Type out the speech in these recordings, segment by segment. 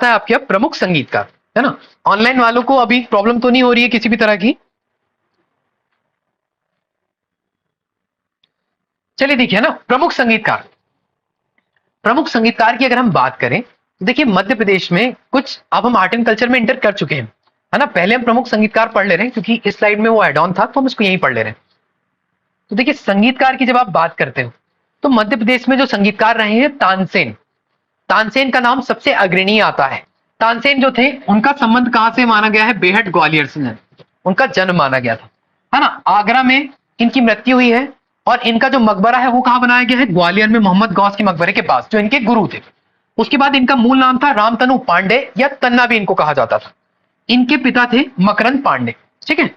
आता है आपके अब प्रमुख संगीतकार, है ना। ऑनलाइन वालों को अभी प्रॉब्लम तो नहीं हो रही है किसी भी तरह की? चलिए देखिए ना, प्रमुख संगीतकार, प्रमुख संगीतकार की अगर हम बात करें तो देखिए मध्य प्रदेश में कुछ, अब हम आर्ट एंड कल्चर में इंटर कर चुके हैं, है ना। पहले हम प्रमुख संगीतकार पढ़ ले रहे हैं क्योंकि इस स्लाइड में वो एड ऑन था तो हम इसको यहीं पढ़ ले रहे हैं। तो देखिए संगीतकार की जब आप बात करते हो तो मध्य प्रदेश में जो संगीतकार रहे हैं तानसेन, तानसेन का नाम सबसे अग्रणी आता है। तानसेन जो थे उनका संबंध कहां से माना गया है? बेहट ग्वालियर से उनका जन्म माना गया था, है ना। आगरा में इनकी मृत्यु हुई है और इनका जो मकबरा है वो कहां बनाया गया है? ग्वालियर में मोहम्मद गौस के मकबरे के पास, जो इनके गुरु थे। उसके बाद इनका मूल नाम था रामतनु पांडे या तन्ना भी इनको कहा जाता था। इनके पिता थे मकरंद पांडे, ठीक है।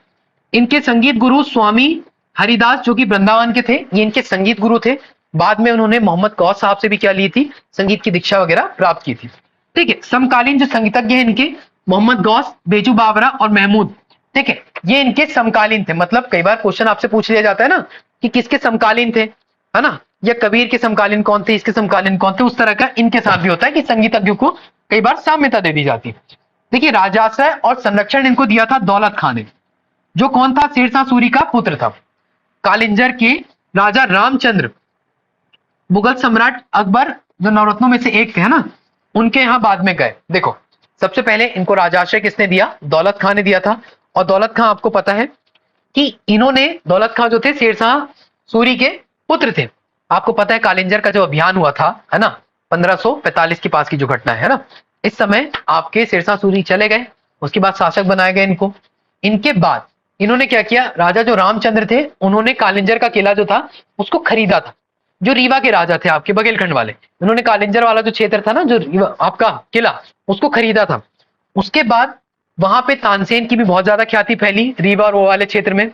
इनके संगीत गुरु स्वामी हरिदास जो कि वृंदावन के थे, ये इनके संगीत गुरु थे। बाद में उन्होंने मोहम्मद गौस साहब से भी क्या ली थी? संगीत की दीक्षा वगैरह प्राप्त की थी, ठीक है। समकालीन जो संगीतज्ञ हैं इनके, मोहम्मद गौस, बेजू बावरा और महमूद, ठीक है, ये इनके समकालीन थे। मतलब कई बार क्वेश्चन आपसे पूछ लिया जाता है ना कि किसके समकालीन थे, है ना, या कबीर के समकालीन कौन थे, इसके समकालीन कौन थे, उस तरह का इनके साथ भी होता है कि संगीतज्ञों को कई बार साम्यता दे दी जाती है। देखिए राजाश्रय और संरक्षण इनको दिया था दौलत खान ने, जो कौन था? शेरशाह सूरी का पुत्र था। कालिंजर के राजा रामचंद्र, मुगल सम्राट अकबर जो नवरत्नों में से एक थे, है ना, उनके यहां बाद में गए। देखो सबसे पहले इनको राजाश्रय किसने दिया? दौलत खान ने दिया था। और दौलत खान आपको पता है कि इन्होंने, दौलत खान जो थे शेरशाह सूरी के पुत्र थे। आपको पता है कालिंजर का जो अभियान हुआ था, है ना, 1545 के पास की जो घटना है ना, इस समय आपके शेरशाह सूरी चले गए, उसके बाद शासक बनाए गए इनको। इनके बाद इन्होंने क्या किया? राजा जो रामचंद्र थे उन्होंने कालिंजर का किला जो था उसको खरीदा था। जो रीवा के राजा थे आपके बघेलखंड वाले, उन्होंने कालिंजर वाला जो क्षेत्र था ना, जो आपका किला, उसको खरीदा था। उसके बाद वहां पे तानसेन की भी बहुत ज्यादा ख्याति फैली रीवा और वो वाले क्षेत्र में।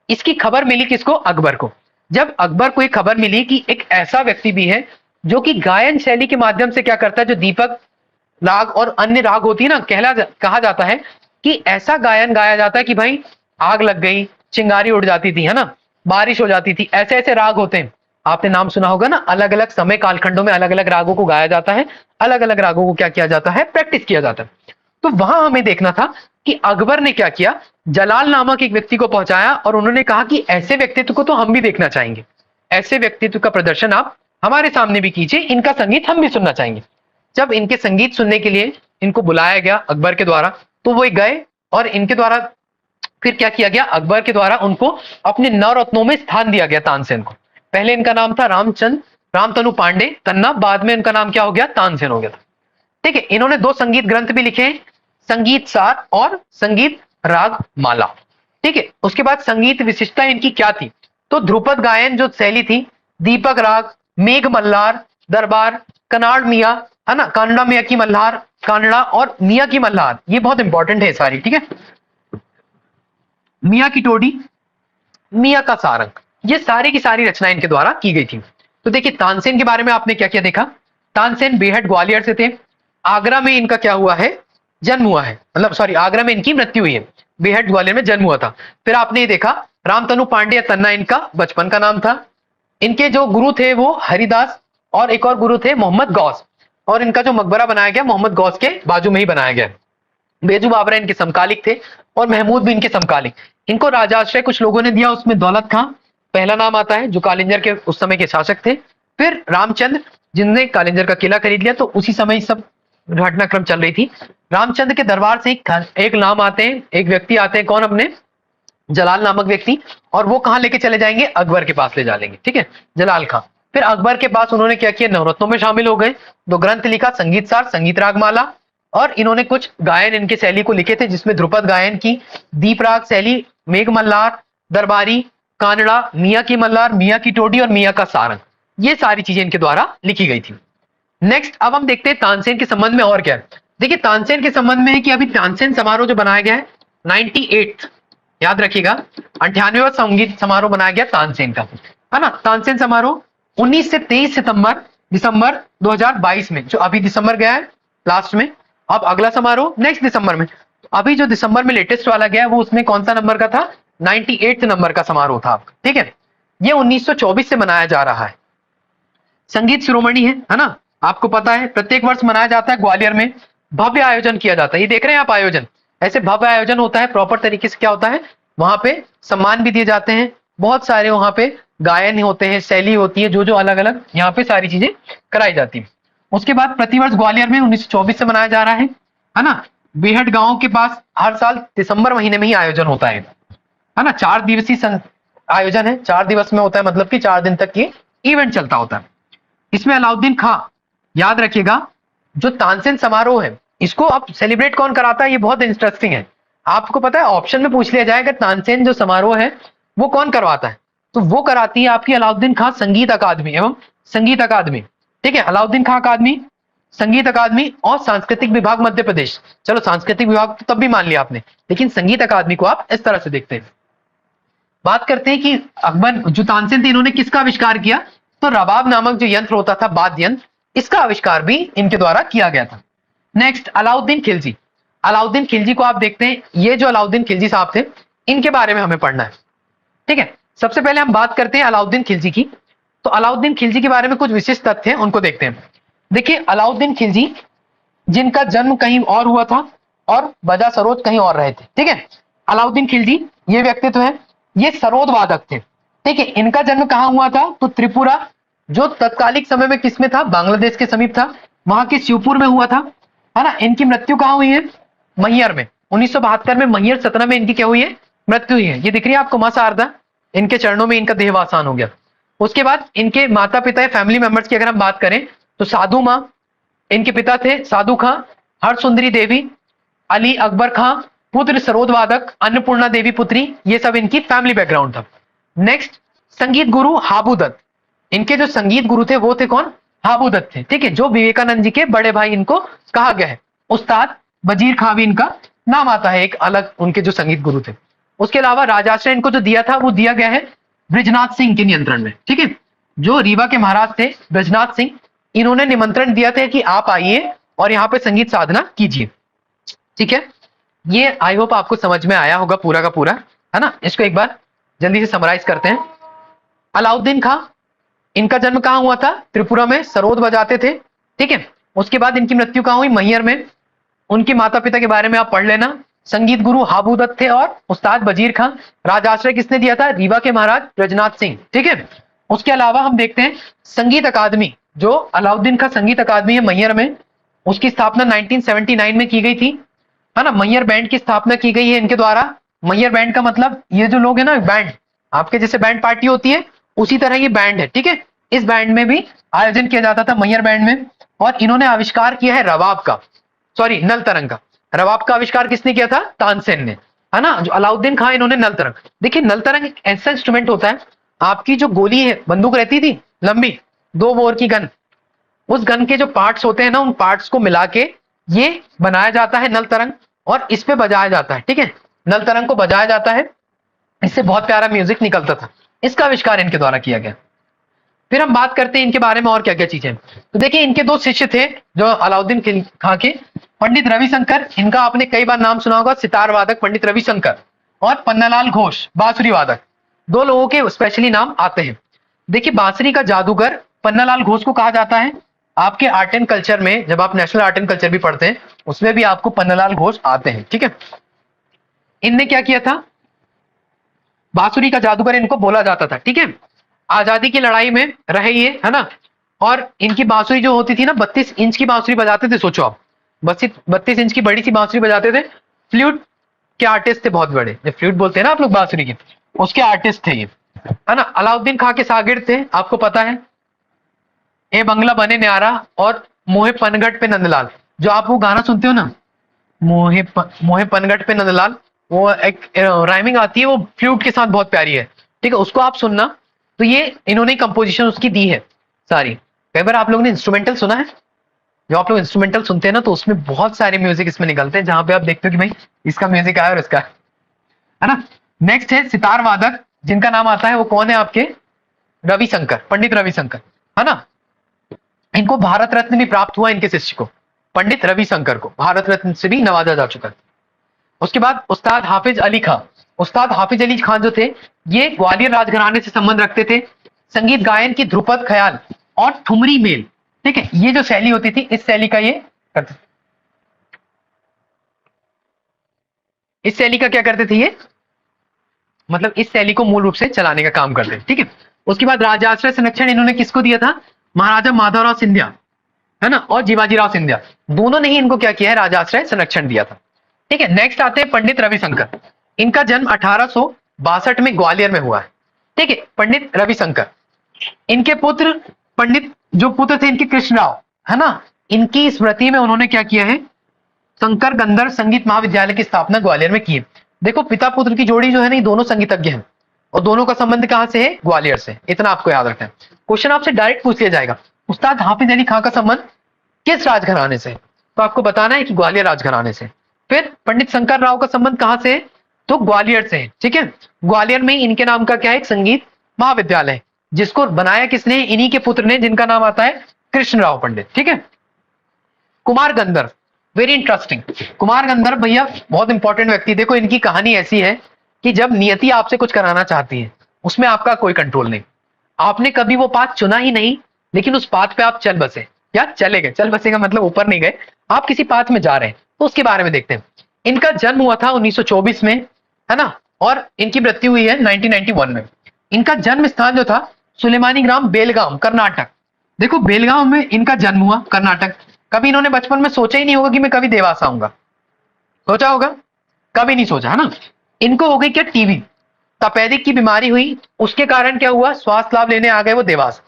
इसकी खबर मिली किसको? अकबर को। जब अकबर को एक खबर मिली कि एक ऐसा व्यक्ति भी है जो कि गायन शैली के माध्यम से क्या करता है, जो दीपक राग और अन्य राग होती है ना, कहा जाता है कि ऐसा गायन गाया जाता है कि भाई आग लग गई, चिंगारी उड़ जाती थी, है ना, बारिश हो जाती थी, ऐसे ऐसे राग होते हैं। आपने नाम सुना होगा ना, अलग अलग समय कालखंडों में अलग अलग रागों को गाया जाता है, अलग अलग रागों को क्या किया जाता है? प्रैक्टिस किया जाता है। तो वहां हमें देखना था कि अकबर ने क्या किया? जलाल नामक एक व्यक्ति को पहुंचाया और उन्होंने कहा कि ऐसे व्यक्तित्व को तो हम भी देखना चाहेंगे, ऐसे व्यक्तित्व का प्रदर्शन आप हमारे सामने भी कीजिए, इनका संगीत हम भी सुनना चाहेंगे। जब इनके संगीत सुनने के लिए इनको बुलाया गया अकबर के द्वारा, तो वो गए और इनके द्वारा फिर क्या किया गया? अकबर के द्वारा उनको अपने नवरत्नों में स्थान दिया गया तानसेन को। पहले इनका नाम था रामतनु पांडे तन्ना, बाद में इनका नाम क्या हो गया? तानसेन हो गया था, ठीक है। इन्होंने 2 संगीत ग्रंथ भी लिखे, संगीत सार और संगीत राग माला, ठीक है। उसके बाद संगीत विशिष्टता इनकी क्या थी? तो ध्रुपद गायन जो शैली थी, दीपक राग, मेघ मल्हार, दरबार, कनाड़ मिया, है ना, कानड़ा मिया की मल्हार, कानड़ा और मिया की मल्हार, ये बहुत इंपॉर्टेंट है सारी, ठीक है। मिया की टोडी, मिया का सारंग, ये सारी की सारी रचनाएं इनके द्वारा की गई थी। तो देखिए तानसेन के बारे में आपने क्या क्या देखा? तानसेन बेहट ग्वालियर से थे। आगरा में इनका क्या हुआ है? जन्म हुआ है, मतलब सॉरी, आगरा में इनकी मृत्यु हुई है, बेहट ग्वालियर में जन्म हुआ था। फिर आपने ये देखा रामतनु पांडे या तन्ना इनका बचपन का नाम था। इनके जो गुरु थे वो हरिदास और एक और गुरु थे मोहम्मद गौस, और इनका जो मकबरा बनाया गया मोहम्मद गौस के बाजू में ही बनाया गया। बेजू बावरा इनके समकालिक थे और महमूद भी इनके समकालिक। इनको राजाश्रय कुछ लोगों ने दिया, उसमें दौलत खां पहला नाम आता है जो कालिंजर के उस समय के शासक थे। फिर रामचंद्र जिनने कालिंजर का किला खरीद लिया, तो उसी समय सब घटनाक्रम चल रही थी। रामचंद्र के दरबार से एक नाम आते हैं, एक व्यक्ति आते हैं, कौन? अपने जलाल नामक व्यक्ति, और वो कहां लेके चले जाएंगे? अकबर के पास ले जाएंगे, ठीक है, जलाल खां। फिर अकबर के पास उन्होंने क्या किया? नवरत्नों में शामिल हो गए, 2 ग्रंथ लिखा, संगीत सार, संगीत रागमाला, और इन्होंने कुछ गायन इनके शैली को लिखे थे जिसमें ध्रुपद गायन की, दीप राग शैली, मेघ मल्हार, दरबारी, कानड़ा, मियां की मल्हार, मियां की टोडी और मियां का सारंग, ये सारी चीजें इनके द्वारा लिखी गई थी। नेक्स्ट अब हम देखते हैं तानसेन के संबंध में और क्या है। देखिए तानसेन के संबंध में है कि अभी तानसेन समारोह जो बनाया गया है 98, याद रखिएगा, 98वां संगीत समारोह बनाया गया तानसेन का, है ना। तानसेन समारोह 19 से 23 दिसंबर 2022 में, जो अभी दिसंबर गया है लास्ट में, अब अगला समारोह नेक्स्ट दिसंबर में। अभी जो दिसंबर में लेटेस्ट वाला गया है वो उसमें कौन सा नंबर का था? 98 नंबर का समारोह था आपका, ठीक है। ये 1924 से मनाया जा रहा है। संगीत शिरोमणि है ना, आपको पता है प्रत्येक वर्ष मनाया जाता है ग्वालियर में। भव्य आयोजन किया जाता है। ये देख रहे हैं आप आयोजन, ऐसे भव्य आयोजन होता है प्रॉपर तरीके से। क्या होता है वहां पे सम्मान भी दिए जाते हैं, बहुत सारे वहां पे गायन होते हैं, शैली होती है, जो जो अलग अलग यहाँ पे सारी चीजें कराई जाती है। उसके बाद प्रतिवर्ष ग्वालियर में 1924 से मनाया जा रहा है ना। बेहट गांव के पास हर साल दिसंबर महीने में ही आयोजन होता है ना। 4 दिवसीय आयोजन है, 4 दिवस में होता है, मतलब कि 4 दिन तक ये इवेंट चलता होता है। इसमें अलाउद्दीन खां, याद रखिएगा, जो तानसेन समारोह है इसको अब सेलिब्रेट कौन कराता है, ये बहुत इंटरेस्टिंग है। आपको पता है ऑप्शन में पूछ लिया जाएगा तानसेन जो समारोह है वो कौन करवाता है, तो वो कराती है आपकी अलाउद्दीन खां संगीत अकादमी एवं संगीत अकादमी। ठीक है, अलाउद्दीन खां अकादमी, संगीत अकादमी और सांस्कृतिक विभाग मध्य प्रदेश। चलो सांस्कृतिक विभाग तो तब भी मान लिया आपने, लेकिन संगीत अकादमी को आप इस तरह से देखते हैं। बात करते हैं कि अकबर जो तानसेन थे इन्होंने किसका आविष्कार किया, तो रबाब नामक जो यंत्र होता था, वाद्य यंत्र, इसका आविष्कार भी इनके द्वारा किया गया था। नेक्स्ट अलाउद्दीन खिलजी। अलाउद्दीन खिलजी को आप देखते हैं, ये जो अलाउद्दीन खिलजी साहब थे इनके बारे में हमें पढ़ना है। ठीक है, सबसे पहले हम बात करते हैं अलाउद्दीन खिलजी की। तो अलाउद्दीन खिलजी के बारे में कुछ विशिष्ट तथ्य हैं, उनको देखते हैं। देखिए अलाउद्दीन खिलजी जिनका जन्म कहीं और हुआ था और बजा सरोद कहीं और रहे थे। ठीक है, अलाउद्दीन खिलजी ये व्यक्तित्व है, ये सरोद वादक थे। ठीक है, इनका जन्म कहां हुआ था, तो त्रिपुरा, जो तत्कालिक समय में किसमें था, बांग्लादेश के समीप था, वहां के शिवपुर में हुआ था, है ना। इनकी मृत्यु कहां हुई है, मैहर में। 1972 में मैहर सतना में इनकी क्या हुई है, मृत्यु हुई है। ये दिख रही है आपको मां शारदा, इनके चरणों में इनका देहावसान हो गया। उसके बाद इनके माता पिता या फैमिली मेंबर्स की अगर हम बात करें तो साधु मां, इनके पिता थे साधु खां, हर सुंदरी देवी, अली अकबर खां पुत्र सरोद वादक, अन्नपूर्णा देवी पुत्री, ये सब इनकी फैमिली बैकग्राउंड था। नेक्स्ट संगीत गुरु हाबू दत्त। इनके जो संगीत गुरु थे वो थे कौन, हाबू दत्त थे। ठीक है, जो विवेकानंद जी के बड़े भाई इनको कहा गया है। उस्ताद वजीर खां भी इनका नाम आता है, एक अलग उनके जो संगीत गुरु थे। उसके अलावा राजाश्रय इनको जो दिया था वो दिया गया है ब्रजनाथ सिंह के नियंत्रण में। ठीक है, जो रीवा के महाराज थे ब्रजनाथ सिंह, इन्होंने निमंत्रण दिया था कि आप आइए और यहाँ पे संगीत साधना कीजिए। ठीक है, ये आई होप आपको समझ में आया होगा पूरा का पूरा, है ना। इसको एक बार जल्दी से समराइज करते हैं। अलाउद्दीन खां, इनका जन्म कहां हुआ था, त्रिपुरा में, सरोद बजाते थे। ठीक है, उसके बाद इनकी मृत्यु कहां हुई, मैहर में। उनके माता पिता के बारे में आप पढ़ लेना, संगीत गुरु हाबू दत्त थे और उस्ताद वजीर खां। राजाश्रय किसने दिया था, रीवा के महाराज ब्रजनाथ सिंह। ठीक है, उसके अलावा हम देखते हैं संगीत अकादमी, जो अलाउद्दीन खां संगीत अकादमी है मैहर में, उसकी स्थापना 1979 में की गई थी, है ना। मैहर बैंड की स्थापना की गई है इनके द्वारा। मैहर बैंड का मतलब ये जो लोग है ना, बैंड आपके जैसे बैंड पार्टी होती है उसी तरह ये बैंड है। ठीक है, इस बैंड में भी आयोजन किया जाता था मैहर बैंड में। और इन्होंने आविष्कार किया है रबाब का, सॉरी नल तरंग का। रबाब का आविष्कार किसने किया था, तानसेन ने, है ना। जो अलाउद्दीन खां इन्होंने नल तरंग। देखिए नल तरंग एक ऐसा इंस्ट्रूमेंट होता है, आपकी जो गोली है, बंदूक रहती थी लंबी 2 बोर की गन, उस गन के जो पार्ट्स होते हैं ना, उन पार्ट्स को मिला के ये बनाया जाता है नल तरंग, और इस पे बजाया जाता है। ठीक है, नल तरंग को बजाया जाता है, इससे बहुत प्यारा म्यूजिक निकलता था। इसका आविष्कार इनके द्वारा किया गया। फिर हम बात करते हैं इनके बारे में और क्या क्या चीजें। तो देखिए इनके 2 शिष्य थे जो अलाउद्दीन खां के, पंडित रविशंकर, इनका आपने कई बार नाम सुना होगा, सितार वादक पंडित रविशंकर, और पन्नालाल घोष बांसुरी वादक। 2 लोगों के स्पेशली नाम आते हैं। देखिए बांसुरी का जादूगर पन्नालाल घोष को कहा जाता है। आपके आर्ट एंड कल्चर में, जब आप नेशनल आर्ट एंड कल्चर भी पढ़ते हैं, उसमें भी आपको पन्नालाल घोष आते हैं। ठीक है, इनने क्या किया था, बांसुरी का जादूगर इनको बोला जाता था। ठीक है, आजादी की लड़ाई में रहे ये, है ना। और इनकी बांसुरी जो होती थी ना, 32 इंच की बांसुरी बजाते थे, सोचो आप, 32 इंच की बड़ी सी बांसुरी बजाते थे। फ्लूट के आर्टिस्ट थे बहुत बड़े, जो फ्लूट बोलते हैं ना आप लोग बांसुरी के, उसके आर्टिस्ट थे ये, है ना। अलाउद्दीन खां के शागिर्द थे, आपको पता है, ए बंगला बने न्यारा और मोहे पनघट पे नंदलाल। जो आप वो गाना सुनते हो ना, मोहे पनघट पे नंदलाल, वो एक राइमिंग आती है, वो फ्लूट के साथ बहुत प्यारी है। ठीक है, उसको आप सुनना। तो ये इन्होंने कंपोजिशन उसकी दी है सारी। कई बार आप लोगों ने इंस्ट्रूमेंटल सुना है, जो आप लोग इंस्ट्रूमेंटल सुनते हैं ना, तो उसमें बहुत सारे म्यूजिक इसमें निकलते हैं, जहां पे आप देखते हो कि भाई इसका म्यूजिक आया और इसका, है ना। नेक्स्ट है सितार वादक, जिनका नाम आता है, वो कौन है आपके, रविशंकर, पंडित रविशंकर, है ना। इनको भारत रत्न भी प्राप्त हुआ, इनके शिष्य को, पंडित रविशंकर को भारत रत्न से भी नवाजा जा चुका है। उसके बाद उस्ताद हाफिज अली खां। उस्ताद हाफिज अली खां जो थे, ये ग्वालियर राजघराने से संबंध रखते थे। संगीत गायन की ध्रुपद, ख्याल और ठुमरी मेल, ठीक है, ये जो शैली होती थी, इस शैली का ये करते थे। इस शैली का क्या करते थे ये, मतलब इस शैली को मूल रूप से चलाने का काम करते हैं, ठीक है। उसके बाद राजाश्रय संरक्षण इन्होंने किसको दिया था, महाराजा माधवराव सिंधिया, है ना, और जीवाजीराव सिंधिया, दोनों ने ही इनको क्या किया है, राजाश्रय संरक्षण दिया था, ठीक है। नेक्स्ट आते हैं पंडित रविशंकर। इनका जन्म 1862 में ग्वालियर में हुआ है, ठीक है। पंडित रविशंकर, इनके पुत्र पंडित जो पुत्र थे इनके कृष्णराव, है ना, इनकी स्मृति में उन्होंने क्या किया है, शंकर गंधर्व संगीत महाविद्यालय की स्थापना ग्वालियर में की है। देखो पिता पुत्र की जोड़ी जो है ना, दोनों संगीतज्ञ हैं और दोनों का संबंध कहां से है, ग्वालियर से, इतना आपको याद रखना है। क्वेश्चन आपसे डायरेक्ट पूछ लिया जाएगा, उस्ताद हाफिज अली खां का संबंध किस राजघराने से, तो आपको बताना है कि ग्वालियर राजघराने से। फिर पंडित शंकर राव का संबंध कहां से है, तो ग्वालियर से है, ठीक है। ग्वालियर में इनके नाम का क्या है, एक संगीत महाविद्यालय, जिसको बनाया किसने, इन्हीं के पुत्र ने, जिनका नाम आता है कृष्णराव पंडित, ठीक है। Kumar Gandharva, very interesting. कुमार गंधर्व भैया बहुत इंपॉर्टेंट व्यक्ति। देखो इनकी कहानी ऐसी है कि जब नियति आपसे कुछ कराना चाहती है, उसमें आपका कोई कंट्रोल नहीं, आपने कभी वो पाथ चुना ही नहीं, लेकिन उस पाथ पे आप चल बसे, या चले गए, चल बसे का मतलब ऊपर नहीं गए, आप किसी पाथ में जा रहे हैं, तो उसके बारे में देखते हैं। इनका जन्म हुआ था 1924 में, है ना, और इनकी मृत्यु हुई है 1991 में। इनका जन्म स्थान जो था सुलेमानी ग्राम, बेलगाम, कर्नाटक। देखो बेलगांव में इनका जन्म हुआ, कर्नाटक। कभी इन्होंने बचपन में सोचा ही नहीं होगा कि मैं कभी देवास आऊंगा, सोचा होगा, कभी नहीं सोचा, है ना। इनको हो गई क्या, टीबी, तपेदिक की बीमारी हुई, उसके कारण क्या हुआ, स्वास्थ्य लाभ लेने आ गए वो देवास।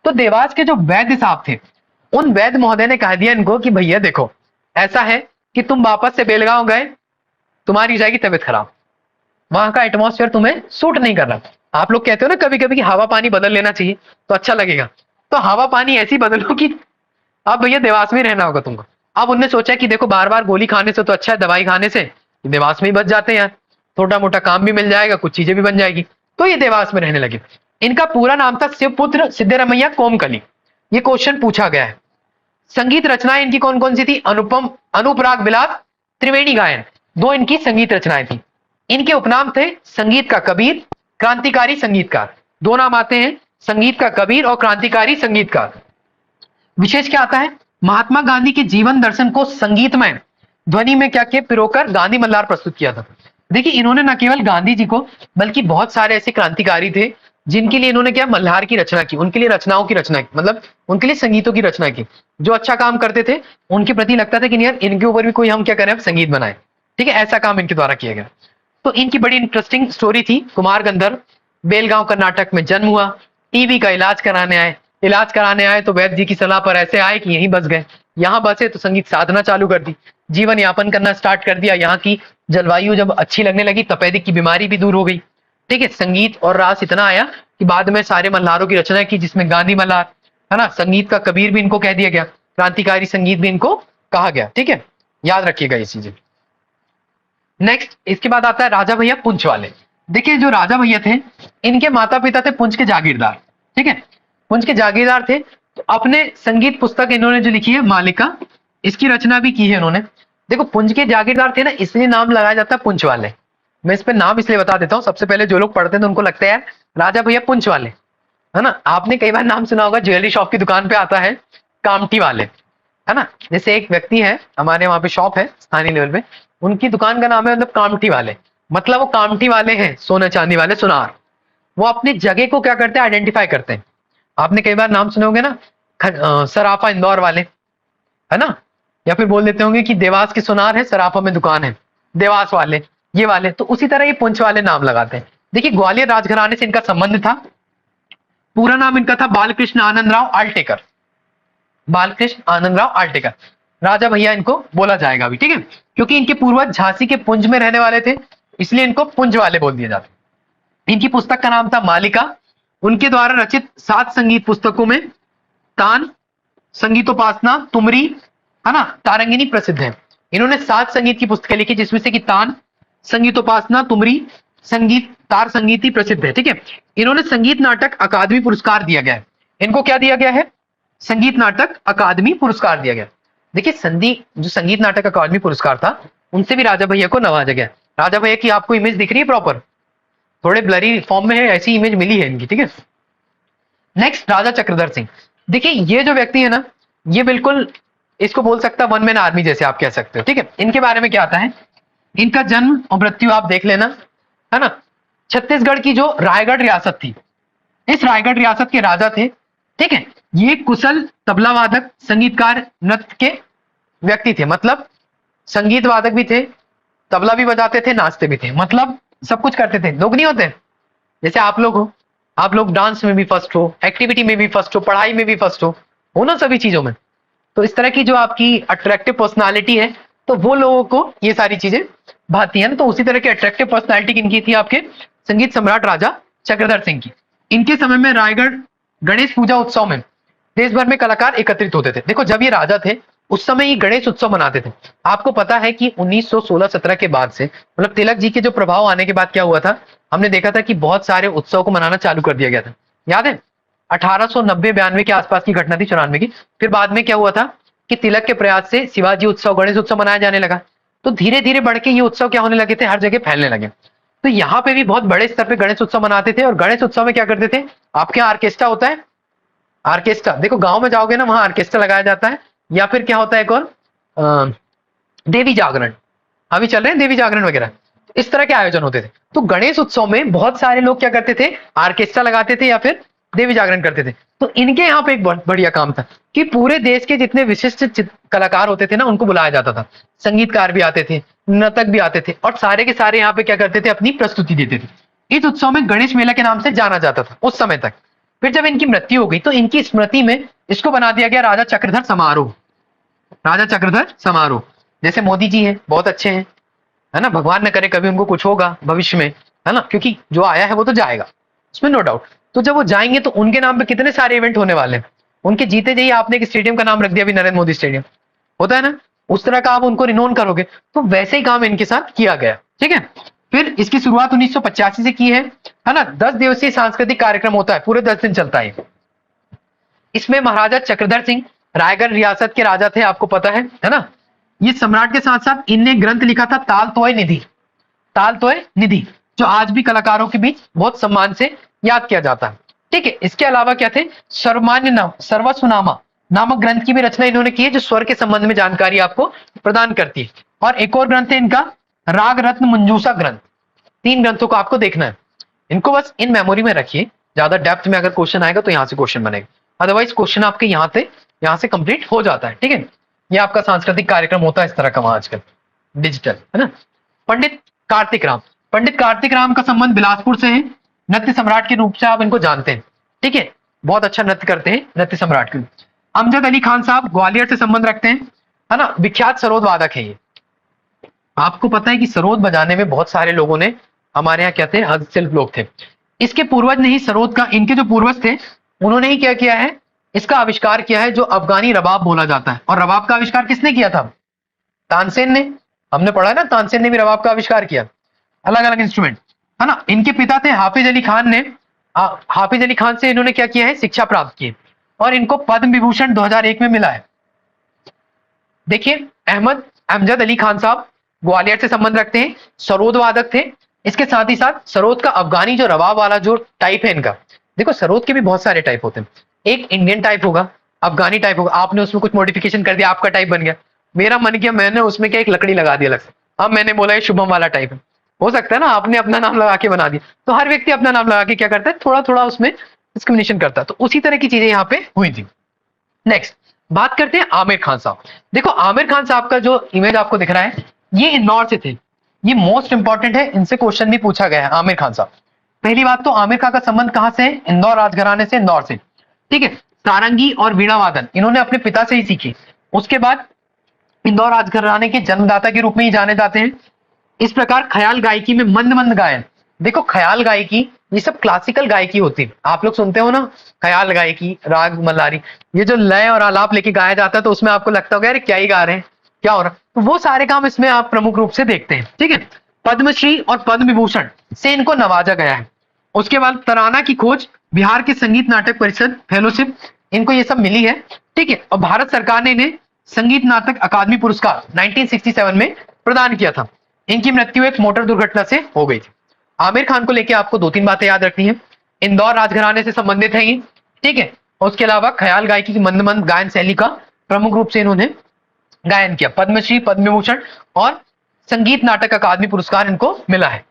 तो देवास के जो वैद्य साहब थे, उन वैद्य महोदय ने कह दिया इनको कि भैया देखो ऐसा है कि तुम वापस से बेलगांव गए, तुम्हारी हो जाएगी तबीयत खराब, वहां का एटमॉस्फेयर तुम्हें सूट नहीं कर रहा। आप लोग कहते हो ना कभी कभी कि हवा पानी बदल लेना चाहिए तो अच्छा लगेगा, तो हवा पानी ऐसी बदलो कि अब भैया देवास में रहना होगा तुमको। अब उनने सोचा कि देखो बार बार गोली खाने से तो अच्छा है दवाई खाने से, देवास में ही बच जाते हैं यार, छोटा मोटा काम भी मिल जाएगा, कुछ चीजें भी बन जाएगी, तो ये देवास में रहने लगे। इनका पूरा नाम था शिवपुत्र सिद्धरमैया कोमकली। ये क्वेश्चन पूछा गया है। संगीत रचनाएं इनकी कौन कौन सी थी, अनुपम, अनुपराग विलास, त्रिवेणी गायन, दो इनकी संगीत रचनाएं थी। इनके उपनाम थे संगीत का कबीर, क्रांतिकारी संगीतकार, दो नाम आते हैं, संगीत का कबीर और क्रांतिकारी संगीतकार। विशेष क्या आता है, महात्मा गांधी के जीवन दर्शन को संगीतमय ध्वनि में क्या किया, पिरोकर गांधी मल्हार प्रस्तुत किया था। देखिए इन्होंने न केवल गांधी जी को, बल्कि बहुत सारे ऐसे क्रांतिकारी थे जिनके लिए इन्होंने क्या, मल्हार की रचना की, उनके लिए रचनाओं की रचना की, मतलब उनके लिए संगीतों की रचना की। जो अच्छा काम करते थे उनके प्रति लगता था कि यार इनके ऊपर भी कोई हम क्या करें, अब संगीत बनाए, ठीक है, ऐसा काम इनके द्वारा किया गया। तो इनकी बड़ी इंटरेस्टिंग स्टोरी थी। कुमार गंधर्व, बेलगांव कर्नाटक में जन्म हुआ, टीबी का इलाज कराने आए, इलाज कराने आए तो वैद्य जी की सलाह पर ऐसे आए कि यहीं बस गए। यहाँ बसे तो संगीत साधना चालू कर दी, जीवन यापन करना स्टार्ट कर दिया। यहाँ की जलवायु जब अच्छी लगने लगी, तपेदिक की बीमारी भी दूर हो गई, ठीक है। संगीत और रास इतना आया कि बाद में सारे मल्हारों की रचना की, जिसमें गांधी मल्हार, है ना, संगीत का कबीर भी इनको कह दिया गया, क्रांतिकारी संगीत भी इनको कहा गया, ठीक है, याद रखिएगा ये चीजें। नेक्स्ट इसके बाद आता है राजा भैया पुंछ वाले। देखिए जो राजा भैया थे, इनके माता पिता थे पुंछ के जागीरदार, ठीक है, पुंछ के जागीरदार थे। तो अपने संगीत पुस्तक इन्होंने जो लिखी है मालिका, इसकी रचना भी की है इन्होंने। देखो पुंछ के जागीरदार थे ना, इसलिए नाम लगाया जाता है पुंछ वाले। मैं इस पे नाम इसलिए बता देता हूँ, सबसे पहले जो लोग पढ़ते हैं तो उनको लगता है यार राजा भैया पुंछ वाले, है ना। आपने कई बार नाम सुना होगा, ज्वेलरी शॉप की दुकान पे आता है कामठी वाले, है ना। जैसे एक व्यक्ति है हमारे वहां पे शॉप है स्थानीय लेवल पे, उनकी दुकान का नाम है मतलब कामठी वाले, मतलब वो कामठी वाले हैं, सोने चांदी वाले, सुनार। वो अपनी जगह को क्या करते हैं, आइडेंटिफाई करते हैं। आपने कई बार नाम सुने होंगे ना, सराफा इंदौर वाले, है ना, या फिर बोल देते होंगे कि देवास के सुनार है, सराफा में दुकान है, देवास वाले, ये वाले। तो उसी तरह ये पुंछ वाले नाम लगाते हैं। देखिए ग्वालियर राजघराने से इनका संबंध था। पूरा नाम इनका था बालकृष्ण आनंदराव आल्टेकर, बालकृष्ण आनंदराव आल्टेकर, राजा भैया इनको बोला जाएगा अभी, ठीक है, क्योंकि इनके पूर्वज झांसी के पुंज में रहने वाले थे, इसलिए इनको पुंज वाले बोल दिया जाता। इनकी पुस्तक का नाम था मालिका। उनके द्वारा रचित 7 संगीत पुस्तकों में तान, संगीतोपासना, तुमरी, है ना, तारंगिनी प्रसिद्ध है। इन्होंने 7 संगीत की पुस्तकें लिखी, जिसमें से कि तान, संगीतोपासना, तुमरी, संगीत, तार संगीत ही प्रसिद्ध है, ठीक है। इन्होंने संगीत नाटक अकादमी पुरस्कार दिया गया है। इनको क्या दिया गया है, संगीत नाटक अकादमी पुरस्कार दिया गया। देखिए जो संगीत नाटक अकादमी पुरस्कार था, उनसे भी राजा भैया को नवाजा गया। राजा भैया की आपको इमेज दिख रही है प्रॉपर, थोड़े ब्लरी फॉर्म में है, ऐसी इमेज मिली है इनकी, ठीक है। नेक्स्ट राजा चक्रधर सिंह। देखिए ये जो व्यक्ति है ना, ये बिल्कुल इसको बोल सकता वन मैन आर्मी जैसे आप कह सकते हो, ठीक है। इनके बारे में क्या आता है, इनका जन्म और मृत्यु आप देख लेना, है ना। छत्तीसगढ़ की जो रायगढ़ रियासत थी, इस रायगढ़ रियासत के राजा थे, ठीक है। ये कुशल तबला वादक, संगीतकार, नृत्य के व्यक्ति थे, मतलब संगीत वादक भी थे, तबला भी बजाते थे, नाचते भी थे, मतलब सब कुछ करते थे। लोग नहीं होते जैसे आप लोग हो, आप लोग डांस में भी फर्स्ट हो, एक्टिविटी में भी फर्स्ट हो, पढ़ाई में भी फर्स्ट हो ना, सभी चीजों में। तो इस तरह की जो आपकी अट्रैक्टिव पर्सनालिटी है, तो वो लोगों को ये सारी चीजें भाती है ना। तो उसी तरह की अट्रैक्टिव पर्सनालिटी किनकी थी? आपके संगीत सम्राट राजा चक्रधर सिंह की। इनके समय में रायगढ़ गणेश पूजा उत्सव में देश भर में कलाकार एकत्रित होते थे। देखो, जब ये राजा थे उस समय ये गणेश उत्सव मनाते थे। आपको पता है कि 1916-17 के बाद से, मतलब तिलक जी के जो प्रभाव आने के बाद क्या हुआ था, हमने देखा था कि बहुत सारे उत्सव को मनाना चालू कर दिया गया था। याद है 1890-92 के आसपास की घटना थी, 94 की। फिर बाद में क्या हुआ था कि तिलक के प्रयास से शिवाजी उत्सव, गणेश उत्सव मनाया जाने लगा। तो धीरे धीरे बढ़ के ये उत्सव क्या होने लगे थे, हर जगह फैलने लगे। तो यहाँ पे भी बहुत बड़े स्तर पे गणेश उत्सव मनाते थे। और गणेश उत्सव में क्या करते थे, आपके यहाँ ऑर्केस्ट्रा होता है, ऑर्केस्ट्रा देखो गांव में जाओगे ना, वहां ऑर्केस्ट्रा लगाया जाता है। या फिर क्या होता है एक और देवी जागरण, अभी चल रहे हैं देवी जागरण वगैरह, इस तरह के आयोजन होते थे। तो गणेश उत्सव में बहुत सारे लोग क्या करते थे, ऑर्केस्ट्रा लगाते थे या फिर देवी जागरण करते थे। तो इनके यहाँ पे एक बहुत बढ़िया काम था कि पूरे देश के जितने विशिष्ट कलाकार होते थे ना, उनको बुलाया जाता था। संगीतकार भी आते थे, नर्तक भी आते थे, और सारे के सारे यहाँ पे क्या करते थे, अपनी प्रस्तुति देते थे। इस उत्सव में गणेश मेला के नाम से जाना जाता था उस समय तक। फिर जब इनकी मृत्यु हो गई तो इनकी स्मृति में इसको बना दिया गया राजा चक्रधर समारोह। राजा चक्रधर समारोह, जैसे मोदी जी हैं, बहुत अच्छे हैं, है ना। भगवान न करे कभी उनको कुछ होगा भविष्य में, है ना, क्योंकि जो आया है वो तो जाएगा, उसमें नो डाउट। तो जब वो जाएंगे तो उनके नाम पे कितने सारे इवेंट होने वाले हैं। उनके जीते जाइए आपने एक स्टेडियम का नाम रख दिया, अभी नरेंद्र मोदी स्टेडियम होता है ना, उस तरह का आप उनको रिनोन करोगे। तो वैसे ही काम इनके साथ किया गया, ठीक है। फिर इसकी शुरुआत 1985 से की है ना। 10 दिवसीय सांस्कृतिक कार्यक्रम होता है, पूरे 10 दिन चलता है। इसमें महाराजा चक्रधर सिंह रायगढ़ रियासत के राजा थे, आपको पता है ना। ये सम्राट के साथ साथ इनने ग्रंथ लिखा था ताल तोय निधि, ताल तोय निधि, जो आज भी कलाकारों के बीच बहुत सम्मान से याद किया जाता है, ठीक है। इसके अलावा क्या थे, सर्वमान्य नाम सर्वस्वनामा नामक ग्रंथ की भी रचना इन्होंने की है, जो स्वर के संबंध में जानकारी आपको प्रदान करती है। और एक और ग्रंथ है इनका राग रत्न मंजूषा ग्रंथ। 3 ग्रंथों को आपको देखना है, इनको बस इन मेमोरी में रखिए। ज्यादा डेप्थ में अगर क्वेश्चन आएगा तो यहाँ से क्वेश्चन बनेगा, अदरवाइज क्वेश्चन आपके यहाँ से कंप्लीट हो जाता है, ठीक है। ये आपका सांस्कृतिक कार्यक्रम होता है इस तरह का वहां आजकल डिजिटल, है ना। पंडित कार्तिक राम, पंडित कार्तिक राम का संबंध बिलासपुर से है। नृत्य सम्राट के रूप से आप इनको जानते हैं, ठीक है, बहुत अच्छा नृत्य करते हैं नृत्य सम्राट के। अमजद अली खान साहब ग्वालियर से संबंध रखते हैं, है ना, विख्यात सरोद वादक है ये। आपको पता है कि सरोद बजाने में बहुत सारे लोगों ने हमारे यहाँ क्या थे, हस्तशिल्प लोग थे। इसके पूर्वज ने ही सरोद का, इनके जो पूर्वज थे उन्होंने ही क्या किया है, इसका आविष्कार किया है, जो अफगानी रबाब बोला जाता है। और रबाब का आविष्कार किसने किया था, तानसेन ने। हमने पढ़ा है ना, तानसेन ने भी रबाब का आविष्कार किया, अलग अलग इंस्ट्रूमेंट, है ना। इनके पिता थे हाफिज अली खान ने, हाफिज अली खान से इन्होंने क्या किया है, शिक्षा प्राप्त की, और इनको पद्म विभूषण 2001 में मिला है। देखिए अहमद अली खान साहब ग्वालियर से संबंध रखते हैं, सरोद वादक थे। इसके साथ ही साथ सरोद का अफगानी जो रबाब वाला जो टाइप है इनका, देखो सरोद के भी बहुत सारे टाइप होते हैं, एक इंडियन टाइप होगा, अफगानी टाइप होगा, आपने उसमें कुछ मॉडिफिकेशन कर दिया, आपका टाइप बन गया। मेरा मन किया मैंने उसमें क्या एक लकड़ी लगा दी अलग से, अब मैंने बोला ये शुभम वाला टाइप है। हो सकता है ना आपने अपना नाम लगा के बना दिया, तो हर व्यक्ति अपना नाम लगा के क्या करता है, थोड़ा थोड़ा उसमें डिस्क्रिमिनेशन करता है। तो उसी तरह की चीजें यहाँ पे हुई थी। नेक्स्ट बात करते हैं आमिर खान साहब। देखो आमिर खान साहब का जो इमेज आपको दिख रहा है, ये इंदौर से थे, ये मोस्ट इंपॉर्टेंट है, इनसे क्वेश्चन भी पूछा गया है। आमिर खान साहब, पहली बात तो आमिर खान का संबंध कहां से है, इंदौर राजघराने से, इंदौर से, ठीक है। सारंगी और वीणा वादन इन्होंने अपने पिता से ही सीखी। उसके बाद इंदौर राजघराने के जन्मदाता के रूप में ही जाने जाते हैं। इस प्रकार ख्याल गायकी में मंद मंद गायन, देखो ख्याल गायकी ये सब क्लासिकल गायकी होती है, आप लोग सुनते हो ना, ख्याल गायकी, राग मल्हारी, ये जो लय और आलाप लेके गाया जाता है, तो उसमें आपको लगता होगा यार क्या ही गा रहे हैं, क्या हो रहा है, तो वो सारे काम इसमें आप प्रमुख रूप से देखते हैं, ठीक है। पद्मश्री और पद्म विभूषण से इनको नवाजा गया है। उसके बाद तराना की खोज, बिहार के संगीत नाटक परिषद फेलोशिप, इनको ये सब मिली है, ठीक है। और भारत सरकार ने इन्हें संगीत नाटक अकादमी पुरस्कार 1967 में प्रदान किया था। इनकी मृत्यु एक मोटर दुर्घटना से हो गई थी। आमिर खान को लेके आपको 2-3 बातें याद रखनी है, इंदौर राजघराने से संबंधित है ये, ठीक है। और उसके अलावा ख्याल गायकी की मंद मंद गायन शैली का प्रमुख रूप से इन्होंने गायन किया। पद्मश्री, पद्म विभूषण और संगीत नाटक अकादमी पुरस्कार इनको मिला है।